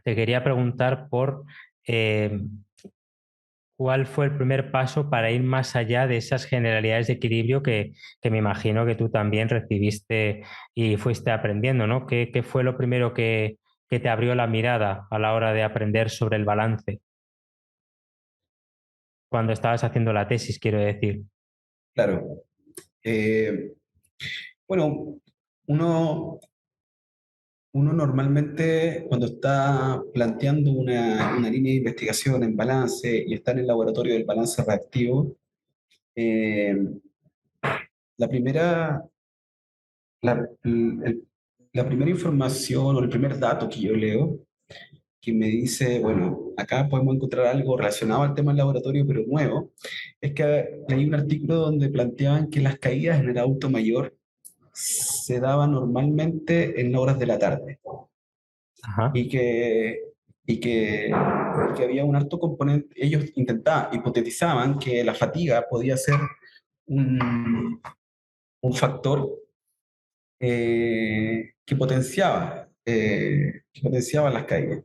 te quería preguntar por eh, cuál fue el primer paso para ir más allá de esas generalidades de equilibrio que me imagino que tú también recibiste y fuiste aprendiendo, ¿no? ¿Qué fue lo primero que te abrió la mirada a la hora de aprender sobre el balance cuando estabas haciendo la tesis, quiero decir? Claro. Eh, bueno, uno, uno normalmente cuando está planteando una línea de investigación en balance y está en el laboratorio del balance reactivo, eh, la primera, la, el- la primera información o el primer dato que yo leo que me dice, bueno, acá podemos encontrar algo relacionado al tema del laboratorio, pero nuevo, es que leí un artículo donde planteaban que las caídas en el adulto mayor se daban normalmente en horas de la tarde Ajá. y que, y que, que había un alto componente, ellos intentaban, hipotetizaban que la fatiga podía ser un, un factor que potenciaba las caídas.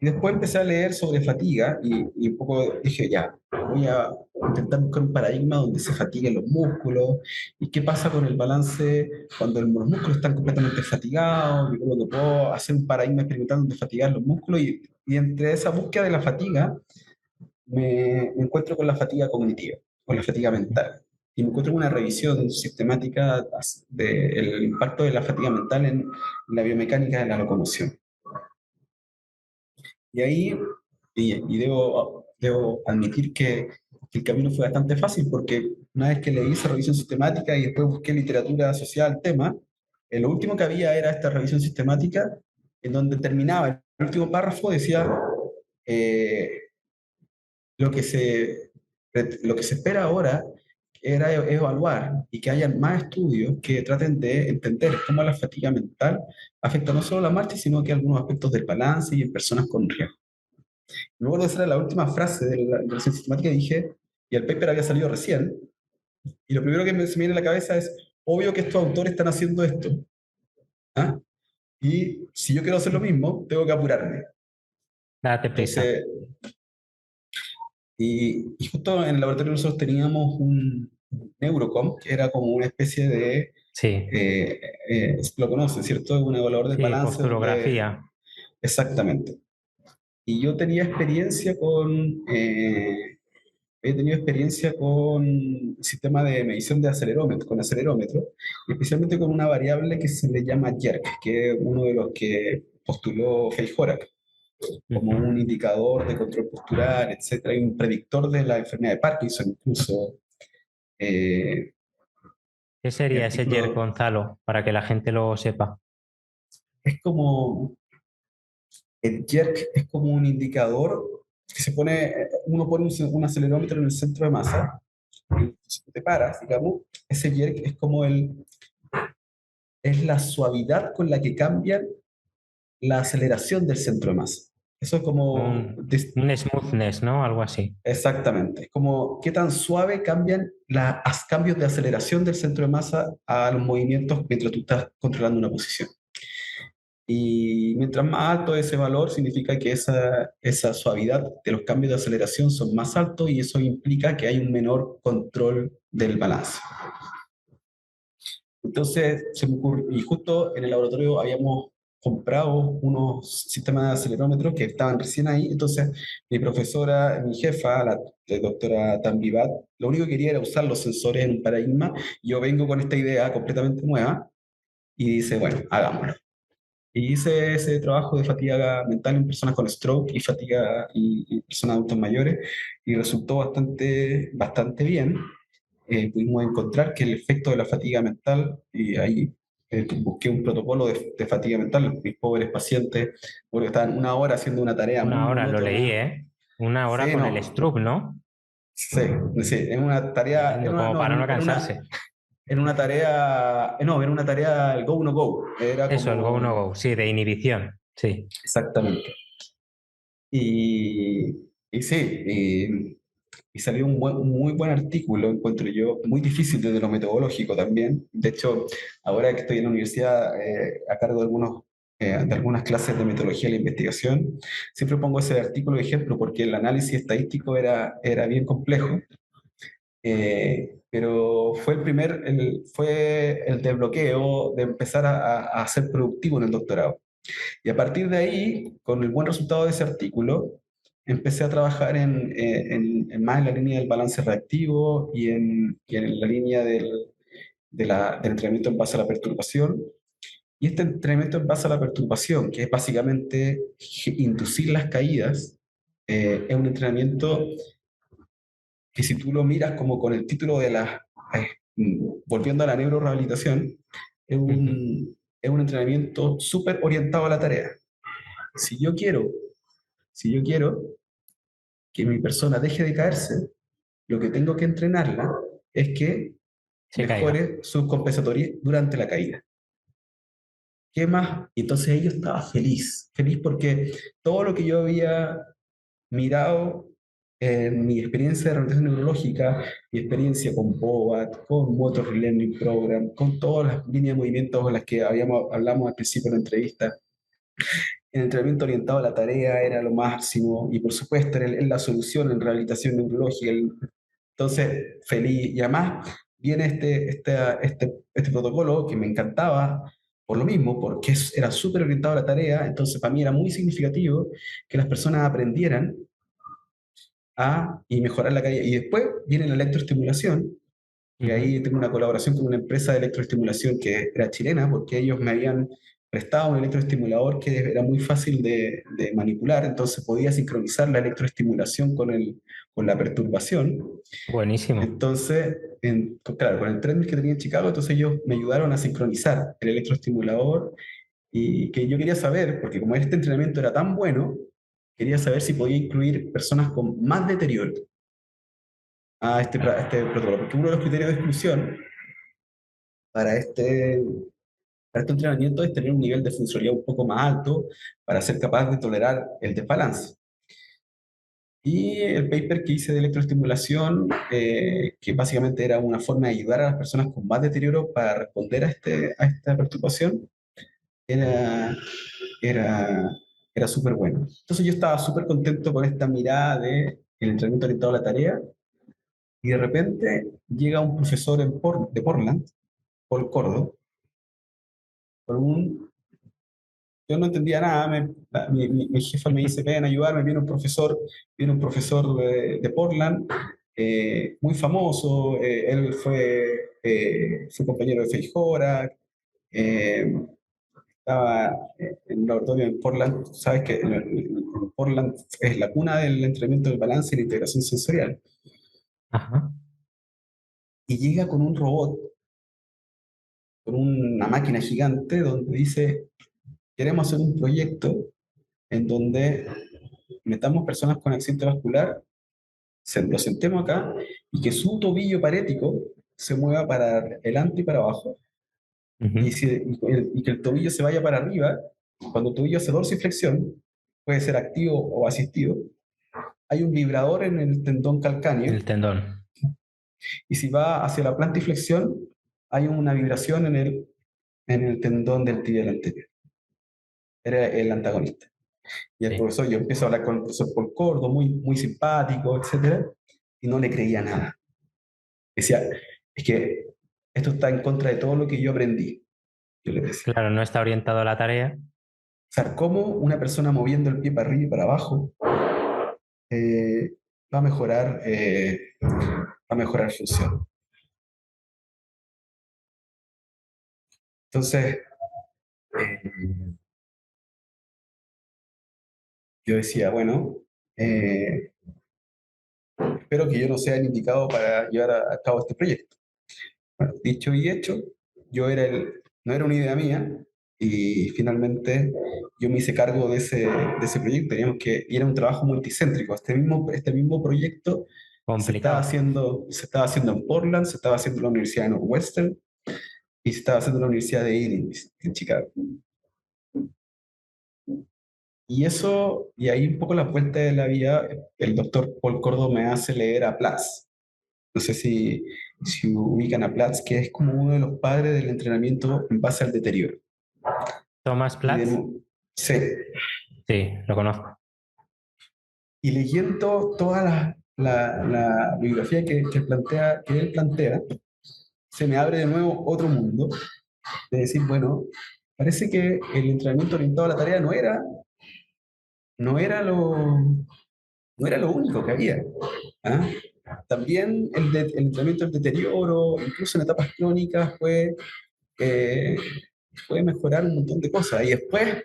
Y después empecé a leer sobre fatiga y un poco dije, ya, voy a intentar buscar un paradigma donde se fatiguen los músculos y qué pasa con el balance cuando los músculos están completamente fatigados. Y luego que puedo hacer un paradigma experimental donde fatigar los músculos y entre esa búsqueda de la fatiga me encuentro con la fatiga cognitiva, con la fatiga mental. Y me encuentro con una revisión sistemática del impacto de la fatiga mental en la biomecánica de la locomoción. Y ahí, debo admitir que el camino fue bastante fácil, porque una vez que leí esa revisión sistemática y después busqué literatura asociada al tema, lo último que había era esta revisión sistemática, en donde terminaba el último párrafo, decía eh, lo que se, lo que se espera ahora era evaluar y que haya más estudios que traten de entender cómo la fatiga mental afecta no solo la marcha, sino que algunos aspectos del balance y en personas con riesgo. Luego de esa la última frase de la revisión sistemática dije, y el paper había salido recién, y lo primero que se me viene a la cabeza es, obvio que estos autores están haciendo esto, ¿ah? Y si yo quiero hacer lo mismo, tengo que apurarme. Date prisa. Entonces, y justo en el laboratorio nosotros teníamos un Neurocom, que era como una especie de, Sí, lo conocen, ¿cierto? Un evaluador del sí, balance donde, posturografía. exactamente. Y yo tenía experiencia he tenido experiencia con el sistema de medición de acelerómetro, con acelerómetro, especialmente con una variable que se le llama jerk, que es uno de los que postuló Feijórac como Ujú. un indicador de control postural, etcétera, y un predictor de la enfermedad de Parkinson incluso. Eh, ¿Qué mi sería ese Jer artículo Gonzalo para que la gente lo sepa? es como, el jerk es como un indicador que se pone, uno pone un acelerómetro en el centro de masa, y si te paras, digamos, ese jerk es como es la suavidad con la que cambian la aceleración del centro de masa. Eso es como, Un smoothness, ¿no? Algo así. exactamente, es como qué tan suave cambian los cambios de aceleración del centro de masa a los movimientos mientras tú estás controlando una posición. Y mientras más alto ese valor, significa que esa suavidad de los cambios de aceleración son más altos y eso implica que hay un menor control del balance. Entonces, se me ocurrió, y justo en el laboratorio habíamos comprado unos sistemas de acelerómetros que estaban recién ahí, entonces mi profesora, mi jefa, la doctora Tambivat, lo único que quería era usar los sensores en un paradigma, yo vengo con esta idea completamente nueva y dice, bueno, hagámoslo. Y hice ese trabajo de fatiga mental en personas con stroke y fatiga y personas adultos mayores y resultó bastante bien. Pudimos encontrar que el efecto de la fatiga mental, y ahí busqué un protocolo de fatiga mental, mis pobres pacientes, porque estaban una hora haciendo una tarea muy Una hora, lo leí, monótona. ¿eh? Una hora Sí, con el no, Stroop, ¿no? sí, sí, en una tarea, Tremendo, como para no cansarse. no, era una tarea, el go no go, era Eso, el go no como, go, sí, de inhibición, sí. exactamente. Y, y sí, y salió un muy buen artículo, encuentro yo, muy difícil desde lo metodológico también. De hecho, ahora que estoy en la universidad a cargo de algunos de algunas clases de metodología de la investigación, siempre pongo ese artículo de ejemplo porque el análisis estadístico era bien complejo, pero fue fue el desbloqueo de empezar a ser productivo en el doctorado. Y a partir de ahí, con el buen resultado de ese artículo, empecé a trabajar más en la línea del balance reactivo y en la línea del entrenamiento en base a la perturbación. Y este entrenamiento en base a la perturbación, que es básicamente inducir las caídas, es un entrenamiento que si tú lo miras como con el título de volviendo a la neurorehabilitación, Ujú. es un entrenamiento súper orientado a la tarea. Si yo quiero, si yo quiero que mi persona deje de caerse, lo que tengo que entrenarla es que Se caiga. mejore sus compensatorias durante la caída. ¿Qué más? Y entonces ella estaba feliz, feliz porque todo lo que yo había mirado en mi experiencia de rehabilitación neurológica, mi experiencia con BOAT, con Motor Relearning Program, con todas las líneas de movimientos con las que hablamos al principio de la entrevista, el entrenamiento orientado a la tarea era lo máximo y por supuesto era la solución en rehabilitación neurológica. Entonces, feliz. Y además viene este protocolo que me encantaba por lo mismo, porque era súper orientado a la tarea, entonces para mí era muy significativo que las personas aprendieran y mejorar la calidad. Y después viene la electroestimulación, que Ujú. ahí tengo una colaboración con una empresa de electroestimulación que era chilena, porque ellos me habían prestado un electroestimulador que era muy fácil de manipular, entonces podía sincronizar la electroestimulación con la perturbación. Buenísimo. Entonces, claro, con el treadmill que tenía en Chicago, entonces ellos me ayudaron a sincronizar el electroestimulador y que yo quería saber, porque como este entrenamiento era tan bueno, quería saber si podía incluir personas con más deterioro a este protocolo, porque uno de los criterios de exclusión para para este entrenamiento es tener un nivel de funcionalidad un poco más alto para ser capaz de tolerar el desbalance. Y el paper que hice de electroestimulación, que básicamente era una forma de ayudar a las personas con más deterioro para responder a esta perturbación, era, era, era súper bueno. Entonces yo estaba súper contento con esta mirada de el entrenamiento orientado a la tarea y de repente llega un profesor de Portland, Paul Cordo, con yo no entendía nada, mi jefa me dice, ven a ayudarme, viene un profesor de Portland, muy famoso, él fue compañero de Feijora, eh, estaba en un laboratorio en Portland, sabes que en Portland es la cuna del entrenamiento del balance y la integración sensorial, Ajá. y llega con un robot, con una máquina gigante, donde dice, queremos hacer un proyecto en donde metamos personas con accidente vascular, lo sentemos acá y que su tobillo parético se mueva para adelante y para abajo Ujú. y que el tobillo se vaya para arriba. Cuando el tobillo hace dorsiflexión, puede ser activo o asistido, hay un vibrador en el tendón calcáneo El tendón. y si va hacia la plantiflexión, hay una vibración en el tendón del tibial anterior. Era el antagonista. Y el Sí. profesor, yo empiezo a hablar con el profesor Paul Cordo, muy simpático, etcétera, y no le creía nada. Decía, es que esto está en contra de todo lo que yo aprendí, yo le decía. Claro, no está orientado a la tarea. O sea, cómo una persona moviendo el pie para arriba y para abajo eh, va a mejorar función. Entonces, eh, yo decía, bueno, eh, espero que yo no sea el indicado para llevar a cabo este proyecto. Bueno, dicho y hecho, no era una idea mía y finalmente yo me hice cargo de ese proyecto. Y era un trabajo multicéntrico. Este mismo proyecto Complicado. se estaba haciendo en Portland, se estaba haciendo en la Universidad de Northwestern y se estaba haciendo en la Universidad de Illinois, en Chicago. Y ahí un poco la vuelta de la vida, el doctor Paul Cordo me hace leer a Platz. No sé si ubican a Platz, que es como uno de los padres del entrenamiento en base al deterioro. Thomas y Platz, sí, sí, lo conozco. y leyendo toda la bibliografía que él plantea, se me abre de nuevo otro mundo de decir, bueno, parece que el entrenamiento orientado a la tarea no era no era lo único que había. ¿Ah? También el entrenamiento del deterioro, incluso en etapas crónicas, eh, puede mejorar un montón de cosas. Y después,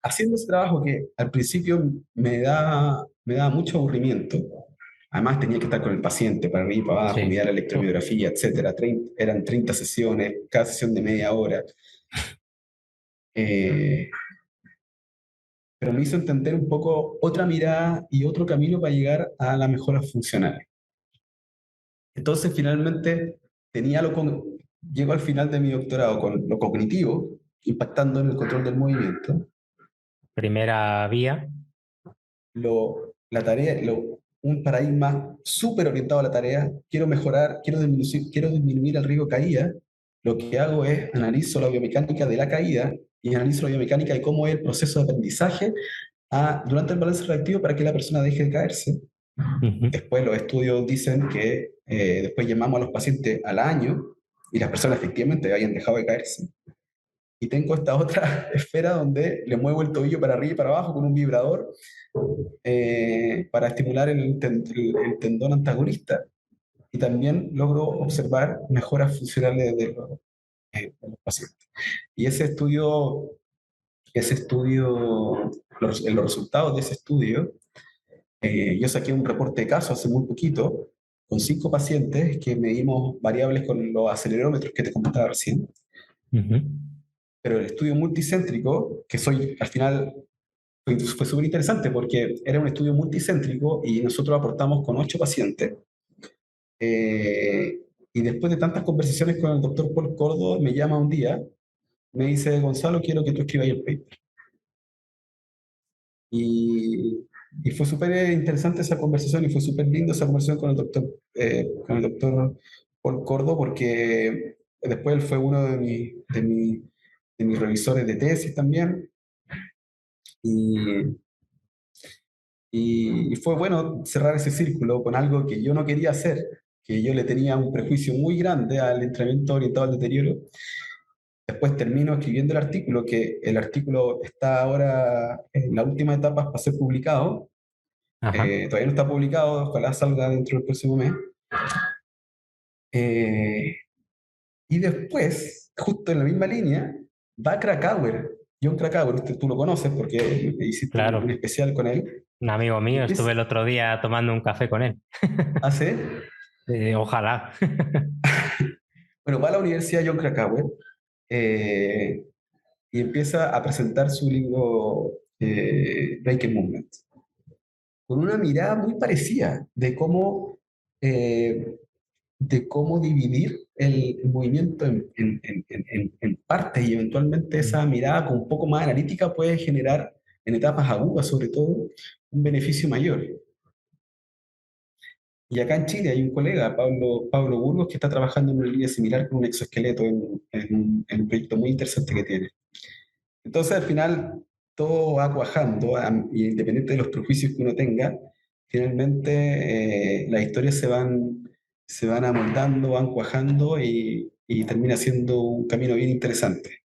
haciendo ese trabajo que al principio me da mucho aburrimiento, además tenía que estar con el paciente para arriba y para abajo, Sí. mirar la Uf. electromiografía, etcétera. Eran 30 sesiones, cada sesión de media hora. Eh, pero me hizo entender un poco otra mirada y otro camino para llegar a las mejoras funcionales. Entonces, finalmente, llego al final de mi doctorado con lo cognitivo, impactando en el control del movimiento, Primera vía. la tarea, un paradigma súper orientado a la tarea, quiero mejorar, quiero disminuir el riesgo de caída, lo que hago es analizo la biomecánica de la caída y analizo la biomecánica de cómo es el proceso de aprendizaje durante el balance reactivo para que la persona deje de caerse. Ujú. Después los estudios dicen que después llamamos a los pacientes al año y las personas efectivamente habían dejado de caerse. Y tengo esta otra esfera donde le muevo el tobillo para arriba y para abajo con un vibrador para estimular el tendón antagonista. Y también logro observar mejoras funcionales de los pacientes. Y los resultados de ese estudio, yo saqué un reporte de caso hace muy poquito con 5 pacientes que medimos variables con los acelerómetros que te comentaba recién, Ujú. pero el estudio multicéntrico, que soy al final fue súper interesante porque era un estudio multicéntrico y nosotros aportamos con 8 pacientes. Eh, y después de tantas conversaciones con el doctor Paul Cordo, me llama un día, me dice, Gonzalo, quiero que tú escribas el paper. Y, y fue súper interesante esa conversación y fue súper lindo esa conversación con el doctor Paul Cordo porque después él fue uno de mis revisores de tesis también. Y, y fue bueno cerrar ese círculo con algo que yo no quería hacer, que yo le tenía un prejuicio muy grande al entrenamiento orientado al deterioro. Después termino escribiendo el artículo, que el artículo está ahora en la última etapa para ser publicado. Ajá. Todavía no está publicado, ojalá salga dentro del próximo mes. Eh, y después, justo en la misma línea, va Krakauer, John Krakauer, tú lo conoces porque hiciste un Claro. especial con él. Un amigo Y mío, estuve empieza, el otro día tomando un café con él. hace, Ojalá. bueno, va a la Universidad John Krakauer eh, y empieza a presentar su libro Breaking Movement, con una mirada muy parecida de cómo dividir el movimiento en partes y eventualmente esa mirada con un poco más analítica puede generar en etapas agudas sobre todo un beneficio mayor. Y acá en Chile hay un colega, Pablo Burgos, que está trabajando en una línea similar con un exoesqueleto en un proyecto muy interesante que tiene. Entonces, al final, todo va cuajando, y independiente de los prejuicios que uno tenga, finalmente las historias se van amoldando, van cuajando y termina siendo un camino bien interesante.